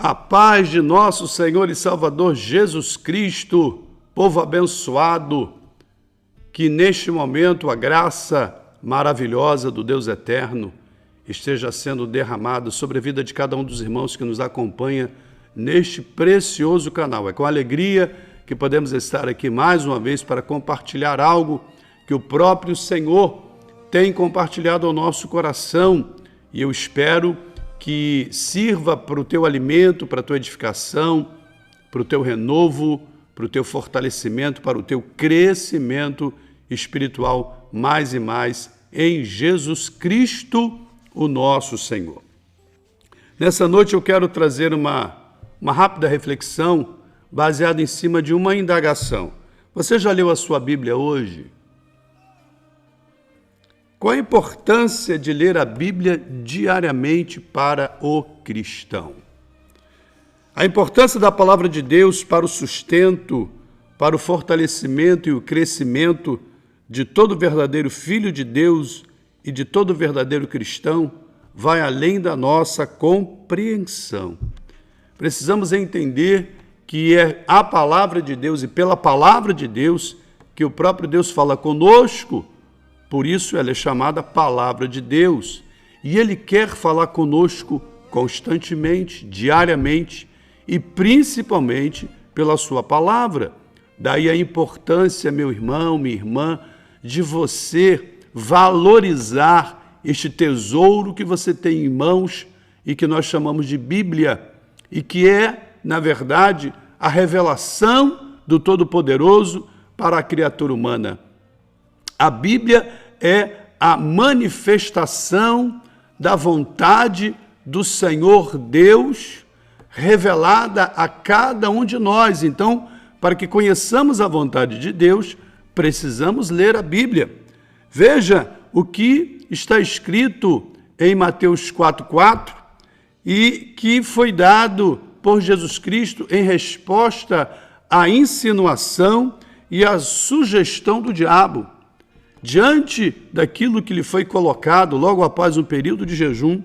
A paz de nosso Senhor e Salvador Jesus Cristo, povo abençoado, que neste momento a graça maravilhosa do Deus eterno esteja sendo derramada sobre a vida de cada um dos irmãos que nos acompanha neste precioso canal. É com alegria que podemos estar aqui mais uma vez para compartilhar algo que o próprio Senhor tem compartilhado ao nosso coração, e eu espero que sirva para o teu alimento, para a tua edificação, para o teu renovo, para o teu fortalecimento, para o teu crescimento espiritual mais e mais em Jesus Cristo, o nosso Senhor. Nessa noite eu quero trazer uma rápida reflexão baseada em cima de uma indagação. Você já leu a sua Bíblia hoje? Qual a importância de ler a Bíblia diariamente para o cristão? A importância da palavra de Deus para o sustento, para o fortalecimento e o crescimento de todo verdadeiro filho de Deus e de todo verdadeiro cristão vai além da nossa compreensão. Precisamos entender que é a palavra de Deus e pela palavra de Deus que o próprio Deus fala conosco. Por isso ela é chamada Palavra de Deus. E Ele quer falar conosco constantemente, diariamente e principalmente pela sua palavra. Daí a importância, meu irmão, minha irmã, de você valorizar este tesouro que você tem em mãos e que nós chamamos de Bíblia, e que é, na verdade, a revelação do Todo-Poderoso para a criatura humana. A Bíblia é a manifestação da vontade do Senhor Deus revelada a cada um de nós. Então, para que conheçamos a vontade de Deus, precisamos ler a Bíblia. Veja o que está escrito em Mateus 4,4 e que foi dado por Jesus Cristo em resposta à insinuação e à sugestão do diabo. Diante daquilo que lhe foi colocado logo após um período de jejum,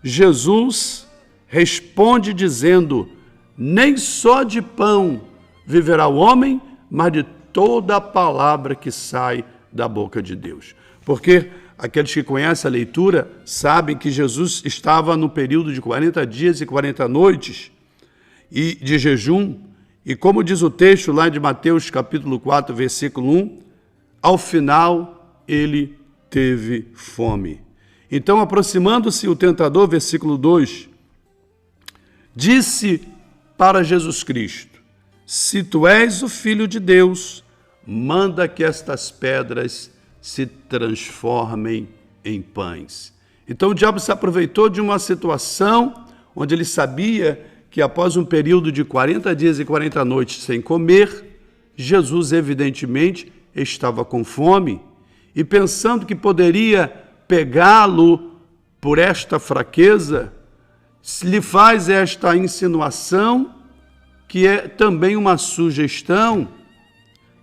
Jesus responde dizendo: nem só de pão viverá o homem, mas de toda a palavra que sai da boca de Deus. Porque aqueles que conhecem a leitura sabem que Jesus estava no período de 40 dias e 40 noites e de jejum, e como diz o texto lá de Mateus capítulo 4, versículo 1, ao final ele teve fome. Então, aproximando-se o tentador, versículo 2, disse para Jesus Cristo: se tu és o Filho de Deus, manda que estas pedras se transformem em pães. Então o diabo se aproveitou de uma situação onde ele sabia que após um período de 40 dias e 40 noites sem comer, Jesus evidentemente estava com fome, e pensando que poderia pegá-lo por esta fraqueza, lhe faz esta insinuação, que é também uma sugestão,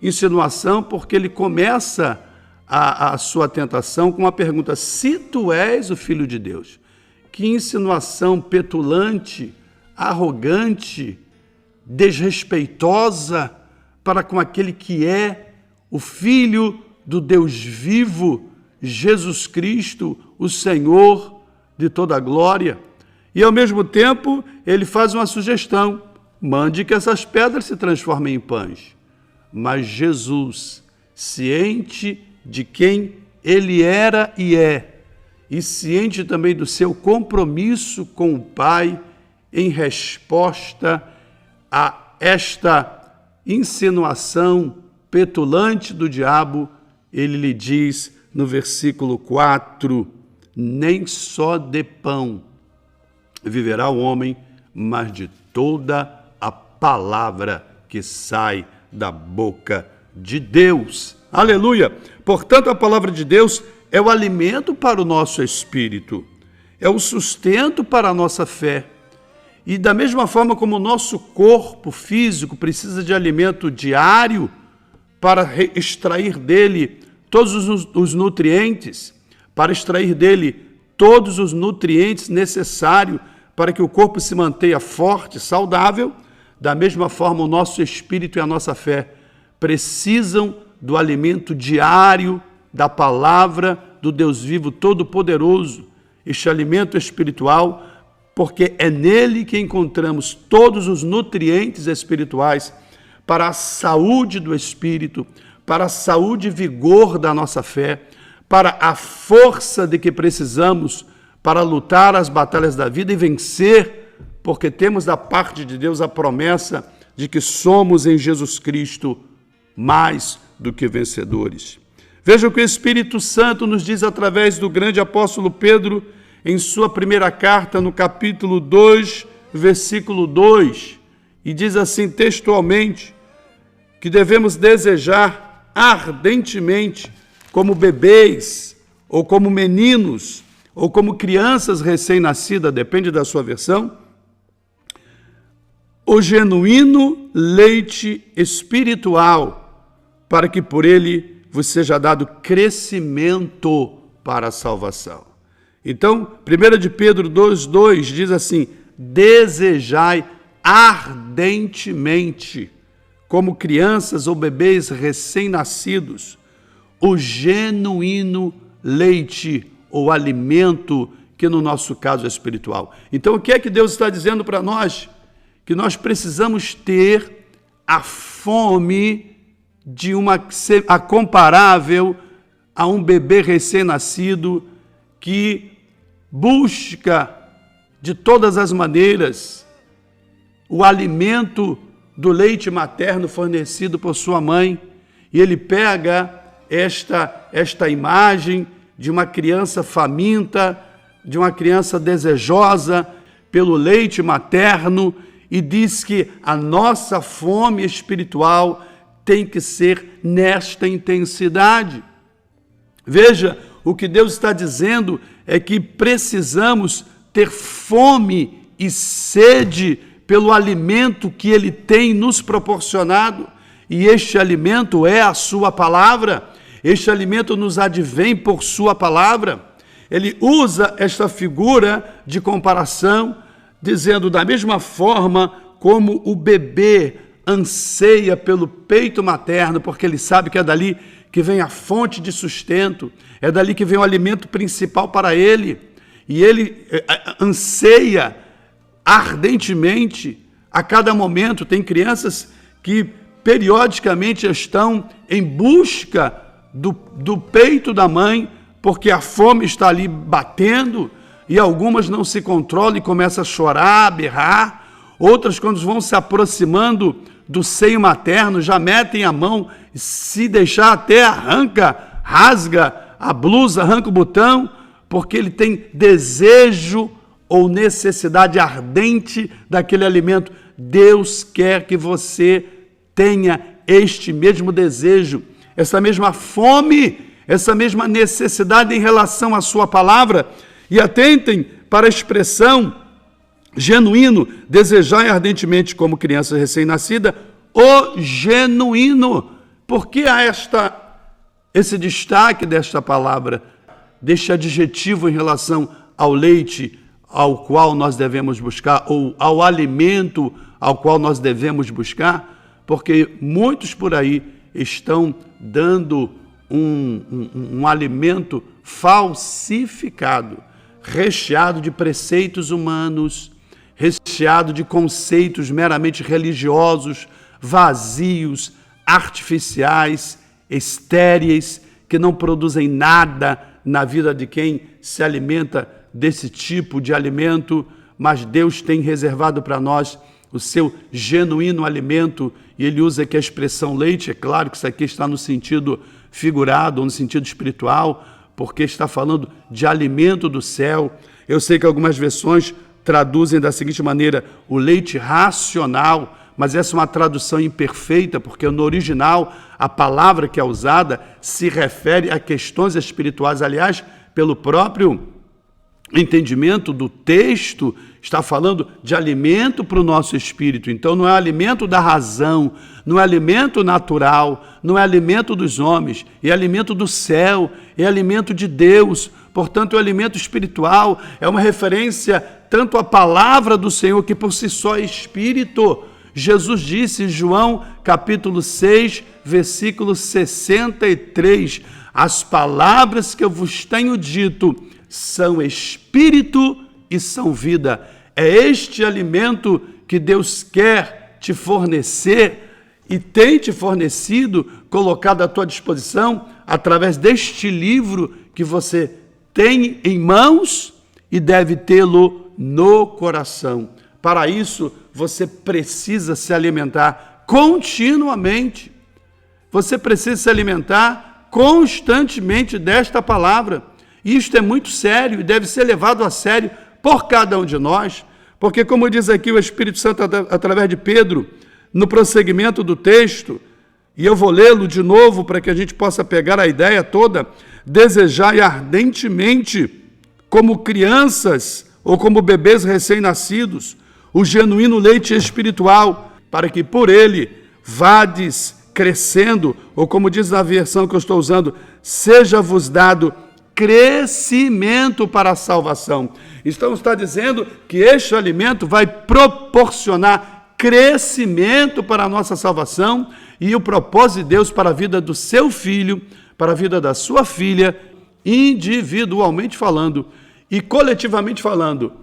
insinuação porque ele começa a sua tentação com uma pergunta: se tu és o Filho de Deus. Que insinuação petulante, arrogante, desrespeitosa para com aquele que é o Filho do Deus vivo, Jesus Cristo, o Senhor de toda a glória. E ao mesmo tempo ele faz uma sugestão: mande que essas pedras se transformem em pães. Mas Jesus, ciente de quem ele era e é, e ciente também do seu compromisso com o Pai, em resposta a esta insinuação petulante do diabo, ele lhe diz no versículo 4, nem só de pão viverá o homem, mas de toda a palavra que sai da boca de Deus. Aleluia! Portanto, a palavra de Deus é o alimento para o nosso espírito, é o sustento para a nossa fé. E da mesma forma como o nosso corpo físico precisa de alimento diário para extrair dele todos os nutrientes, para extrair dele todos os nutrientes necessários para que o corpo se mantenha forte, saudável. Da mesma forma, o nosso espírito e a nossa fé precisam do alimento diário da palavra do Deus vivo todo-poderoso, este alimento espiritual, porque é nele que encontramos todos os nutrientes espirituais para a saúde do espírito, para a saúde e vigor da nossa fé, para a força de que precisamos para lutar as batalhas da vida e vencer, porque temos da parte de Deus a promessa de que somos em Jesus Cristo mais do que vencedores. Veja o que o Espírito Santo nos diz através do grande apóstolo Pedro em sua primeira carta, no capítulo 2, versículo 2, e diz assim textualmente, que devemos desejar ardentemente, como bebês, ou como meninos, ou como crianças recém-nascidas, depende da sua versão, o genuíno leite espiritual, para que por ele vos seja dado crescimento para a salvação. Então, 1 de Pedro 2,2 diz assim, desejai ardentemente, como crianças ou bebês recém-nascidos, o genuíno leite ou alimento, que no nosso caso é espiritual. Então, o que é que Deus está dizendo para nós? Que nós precisamos ter a fome de a comparável a um bebê recém-nascido que busca de todas as maneiras o alimento do leite materno fornecido por sua mãe, e ele pega esta imagem de uma criança faminta, de uma criança desejosa pelo leite materno, e diz que a nossa fome espiritual tem que ser nesta intensidade. Veja, o que Deus está dizendo é que precisamos ter fome e sede pelo alimento que Ele tem nos proporcionado, e este alimento é a sua palavra, este alimento nos advém por sua palavra. Ele usa esta figura de comparação, dizendo da mesma forma como o bebê anseia pelo peito materno, porque ele sabe que é dali que vem a fonte de sustento, é dali que vem o alimento principal para ele, e ele anseia ardentemente a cada momento. Tem crianças que periodicamente estão em busca do peito da mãe, porque a fome está ali batendo, e algumas não se controlam e começam a chorar, a berrar. Outras, quando vão se aproximando do seio materno, já metem a mão, se deixar até rasga a blusa, arranca o botão, porque ele tem desejo ou necessidade ardente daquele alimento. Deus quer que você tenha este mesmo desejo, essa mesma fome, essa mesma necessidade em relação à sua palavra. E atentem para a expressão genuíno, desejai ardentemente como criança recém-nascida, o genuíno. Por que há esse destaque desta palavra, deste adjetivo em relação ao leite ao qual nós devemos buscar, ou ao alimento ao qual nós devemos buscar? Porque muitos por aí estão dando um alimento falsificado, recheado de preceitos humanos, recheado de conceitos meramente religiosos, vazios, artificiais, estéreis, que não produzem nada na vida de quem se alimenta desse tipo de alimento. Mas Deus tem reservado para nós o seu genuíno alimento, e ele usa aqui a expressão leite. É claro que isso aqui está no sentido figurado, ou no sentido espiritual, porque está falando de alimento do céu. Eu sei que algumas versões traduzem da seguinte maneira, o leite racional, mas essa é uma tradução imperfeita, porque no original a palavra que é usada se refere a questões espirituais. Aliás, pelo próprio entendimento do texto, está falando de alimento para o nosso espírito. Então não é alimento da razão, não é alimento natural, não é alimento dos homens, é alimento do céu, é alimento de Deus. Portanto, o alimento espiritual é uma referência tanto a palavra do Senhor, que por si só é espírito. Jesus disse em João capítulo 6, versículo 63, as palavras que eu vos tenho dito são espírito e são vida. É este alimento que Deus quer te fornecer e tem te fornecido, colocado à tua disposição, através deste livro que você tem em mãos e deve tê-lo no coração. Para isso, você precisa se alimentar continuamente. Você precisa se alimentar constantemente desta palavra. Isto é muito sério e deve ser levado a sério por cada um de nós, porque, como diz aqui o Espírito Santo através de Pedro, no prosseguimento do texto, e eu vou lê-lo de novo para que a gente possa pegar a ideia toda: desejai ardentemente, como crianças ou como bebês recém-nascidos, o genuíno leite espiritual, para que por ele vades crescendo, ou como diz na versão que eu estou usando, seja-vos dado crescimento para a salvação. Então está dizendo que este alimento vai proporcionar crescimento para a nossa salvação e o propósito de Deus para a vida do seu filho, para a vida da sua filha, individualmente falando e coletivamente falando,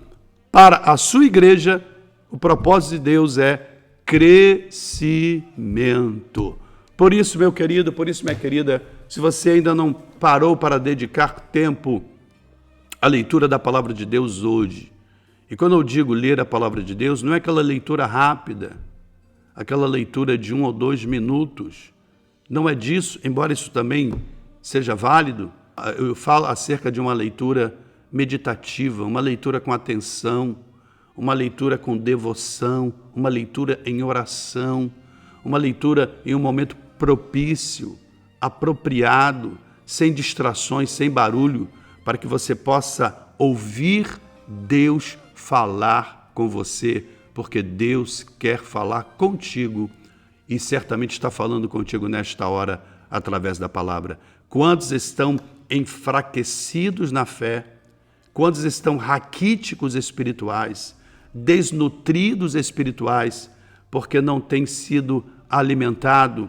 para a sua igreja. O propósito de Deus é crescimento. Por isso, meu querido, por isso, minha querida, se você ainda não parou para dedicar tempo à leitura da palavra de Deus hoje, e quando eu digo ler a palavra de Deus, não é aquela leitura rápida, aquela leitura de 1 ou 2 minutos, não é disso, embora isso também seja válido. Eu falo acerca de uma leitura meditativa, uma leitura com atenção, uma leitura com devoção, uma leitura em oração, uma leitura em um momento propício, apropriado, sem distrações, sem barulho, para que você possa ouvir Deus falar com você, porque Deus quer falar contigo e certamente está falando contigo nesta hora através da palavra. Quantos estão enfraquecidos na fé? Quantos estão raquíticos espirituais, desnutridos espirituais, porque não têm sido alimentados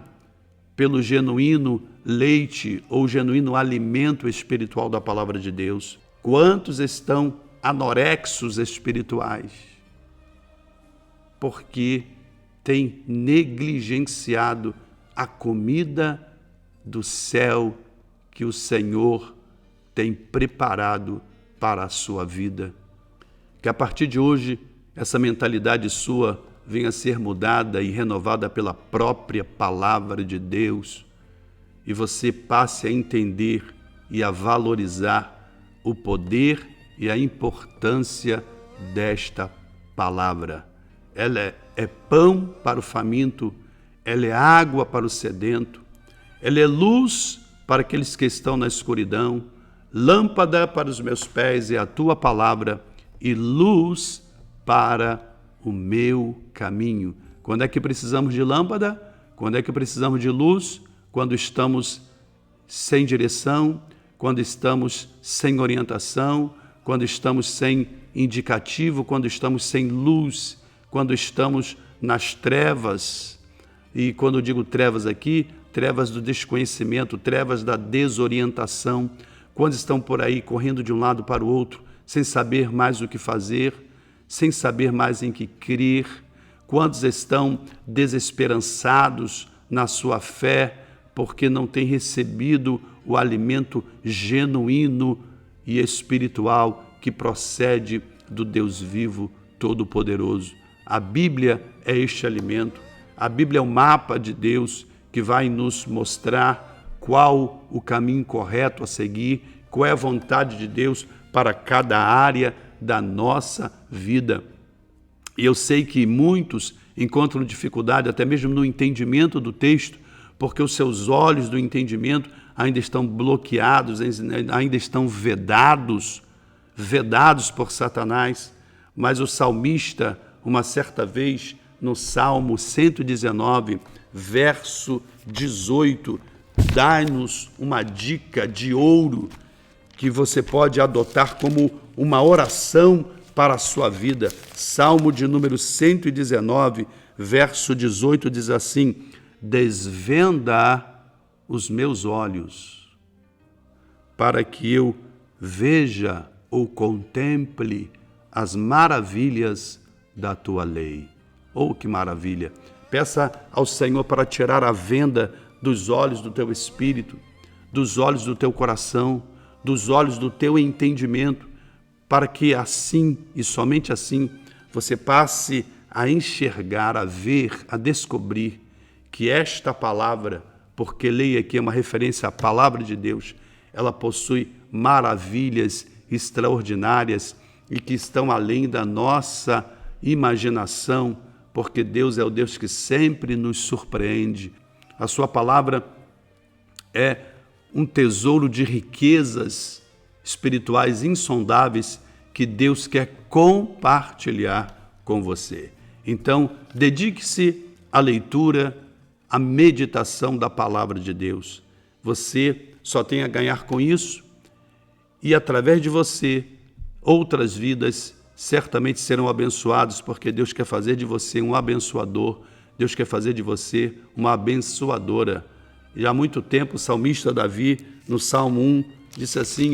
pelo genuíno leite ou genuíno alimento espiritual da palavra de Deus? Quantos estão anorexos espirituais, porque têm negligenciado a comida do céu que o Senhor tem preparado para a sua vida? Que a partir de hoje, essa mentalidade sua venha a ser mudada e renovada pela própria palavra de Deus e você passe a entender e a valorizar o poder e a importância desta palavra. Ela é pão para o faminto, ela é água para o sedento, ela é luz para aqueles que estão na escuridão, lâmpada para os meus pés é a tua palavra e luz para o meu caminho. Quando é que precisamos de lâmpada? Quando é que precisamos de luz? Quando estamos sem direção, quando estamos sem orientação, quando estamos sem indicativo, quando estamos sem luz, quando estamos nas trevas. E quando eu digo trevas aqui, trevas do desconhecimento, trevas da desorientação, quando estão por aí correndo de um lado para o outro, sem saber mais o que fazer, sem saber mais em que crer, quantos estão desesperançados na sua fé, porque não têm recebido o alimento genuíno e espiritual que procede do Deus vivo, todo-poderoso. A Bíblia é este alimento, a Bíblia é o mapa de Deus que vai nos mostrar qual o caminho correto a seguir, qual é a vontade de Deus para cada área da nossa vida. E eu sei que muitos encontram dificuldade até mesmo no entendimento do texto, porque os seus olhos do entendimento ainda estão bloqueados, ainda estão vedados por Satanás. Mas o salmista, uma certa vez, no Salmo 119, verso 18, dá-nos uma dica de ouro que você pode adotar como uma oração para a sua vida. Salmo de número 119, verso 18 diz assim: desvenda os meus olhos, para que eu veja ou contemple as maravilhas da tua lei. Oh, que maravilha! Peça ao Senhor para tirar a venda dos olhos do teu espírito, dos olhos do teu coração, dos olhos do teu entendimento, para que assim e somente assim você passe a enxergar, a ver, a descobrir que esta palavra, porque leia aqui é uma referência à palavra de Deus, ela possui maravilhas extraordinárias e que estão além da nossa imaginação, porque Deus é o Deus que sempre nos surpreende. A sua palavra é um tesouro de riquezas espirituais insondáveis que Deus quer compartilhar com você. Então, dedique-se à leitura, à meditação da palavra de Deus. Você só tem a ganhar com isso e, através de você, outras vidas certamente serão abençoadas, porque Deus quer fazer de você um abençoador, Deus quer fazer de você uma abençoadora. Já há muito tempo o salmista Davi, no Salmo 1, disse assim,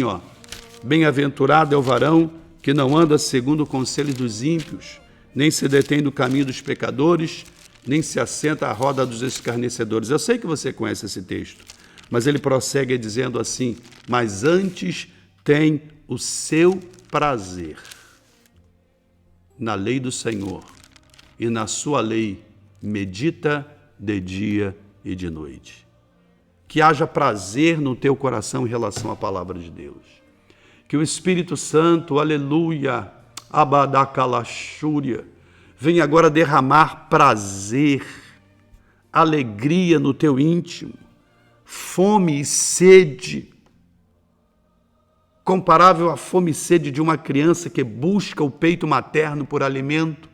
bem-aventurado é o varão que não anda segundo o conselho dos ímpios, nem se detém no caminho dos pecadores, nem se assenta à roda dos escarnecedores. Eu sei que você conhece esse texto, mas ele prossegue dizendo assim, mas antes tem o seu prazer na lei do Senhor, e na sua lei medita de dia e de noite. Que haja prazer no teu coração em relação à palavra de Deus. Que o Espírito Santo, aleluia, abadakalachúria, venha agora derramar prazer, alegria no teu íntimo, fome e sede, comparável à fome e sede de uma criança que busca o peito materno por alimento,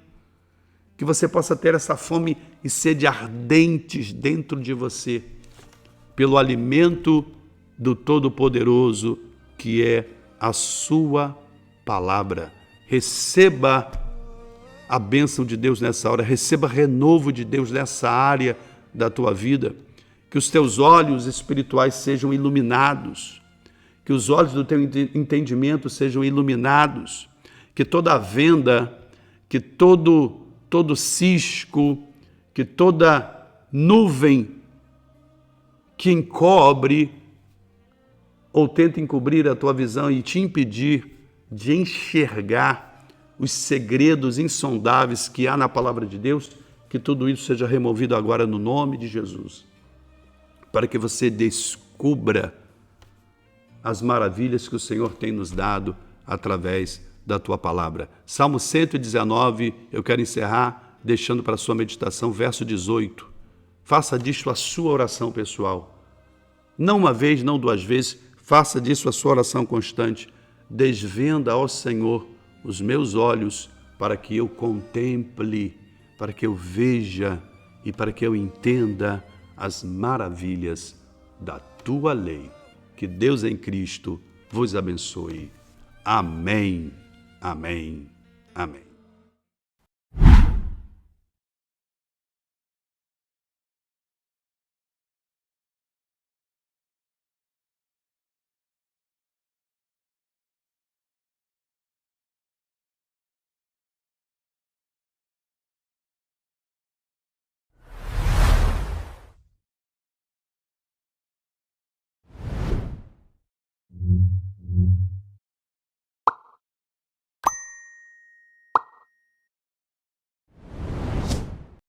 que você possa ter essa fome e sede ardentes dentro de você, pelo alimento do Todo-Poderoso, que é a sua palavra. Receba a bênção de Deus nessa hora, receba renovo de Deus nessa área da tua vida, que os teus olhos espirituais sejam iluminados, que os olhos do teu entendimento sejam iluminados, que toda venda, que todo cisco, que toda nuvem que encobre ou tenta encobrir a tua visão e te impedir de enxergar os segredos insondáveis que há na palavra de Deus, que tudo isso seja removido agora no nome de Jesus, para que você descubra as maravilhas que o Senhor tem nos dado através da tua palavra. Salmo 119, eu quero encerrar deixando para a sua meditação, verso 18. Faça disto a sua oração pessoal. Não uma vez, não duas vezes, faça disso a sua oração constante. Desvenda ao Senhor os meus olhos para que eu contemple, para que eu veja e para que eu entenda as maravilhas da tua lei. Que Deus em Cristo vos abençoe. Amém, amém, amém.